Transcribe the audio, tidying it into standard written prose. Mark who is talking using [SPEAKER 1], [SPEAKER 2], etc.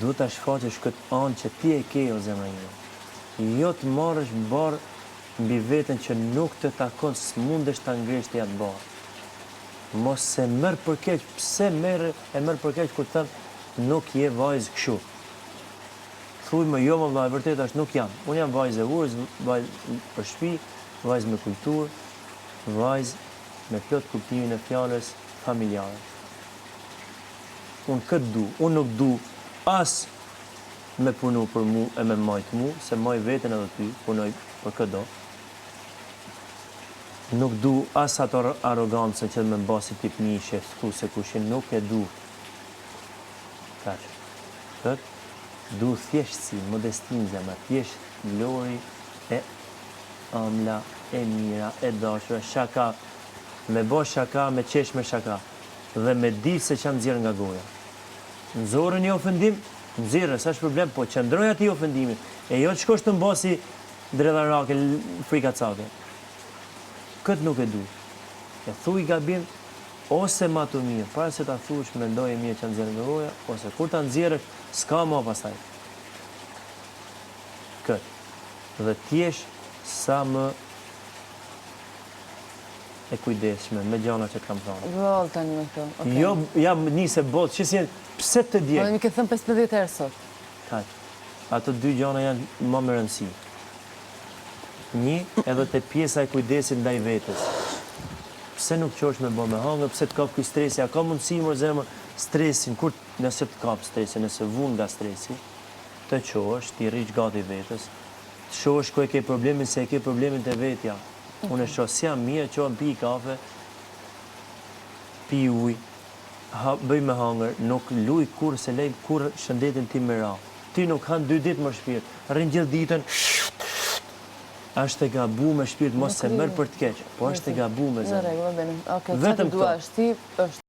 [SPEAKER 1] duhet ta shfaqësh këtë anë që ti e ke o zemra ime. Jo të marrësh barë mbi veten që nuk të takon, s'mundesh ta ngresh ti atë barë. Mos se merr për keq, pse e merr për keq kur thënë nuk je vajzë kështu. Thuj më jo më vllai, vërtet është nuk jam. Unë jam vajzë e urës, vajzë për shtëpi, vajzë me kulturë, vajzë me plot kuptimin e fjalës familjare. Unë këtë du, unë nuk du as me punu për mu e me majtë mu, se maj vetën edhe ty, punoj për këtë do. Nuk du as ato arogancën që me mbasi tip një sheftu se kushin, nuk e du. Kaq. Këtë du thjeshtësi, modestin zemra, thjesht lori e amla, e mira, e dashura, shaka, me bo shaka, me qesh me shaka, dhe me di se që nëzirë nga goja. Nëzorë një ofendim, nëzirë, sa është problem, po qëndroj ati ofendimin, e jo të shkosh të mbasi dredharake, frikacake. Këtë nuk e du. E thuj gabim, ose ma të mirë, para se ta thush, mendoj e mirë që nëzirë nga goja, ose kur ta nëzirë, s'ka ma pasaj. Këtë. Dhe t'jesh sa më e kujdesshme me gjana që kam thonë.
[SPEAKER 2] Boll tani me këto. Okay.
[SPEAKER 1] Jo, jam nise boll, që si pse të djeg?
[SPEAKER 2] Po mi ke thënë 15 herë sot.
[SPEAKER 1] Kaq. Ato dy gjana janë më me rëndësi. Një, edhe te pjesa e kujdesit ndaj vetes. Pse nuk qosh me bë me hangër, pse të kap ky stresi? A ka mundësi më zemër stresin kur nëse të kap stresin, nëse vun nga stresi, të qosh, ti rriq gati vetes. Të shohësh ku e ke problemin, se e ke problemin te vetja. Unë e shoh si jam mirë, qohem pi kafe, pi ujë, bëj me hangër, nuk luj kur se lej kur shëndetin tim me ra. Ti nuk han 2 ditë më shpirt, rrin gjithë ditën, është e gabu me shpirt, mos se merr për të keq, po është e gabu me zemër.
[SPEAKER 2] Në rregull, bene. Okej,
[SPEAKER 1] vetëm
[SPEAKER 2] çfarë dua është ti, është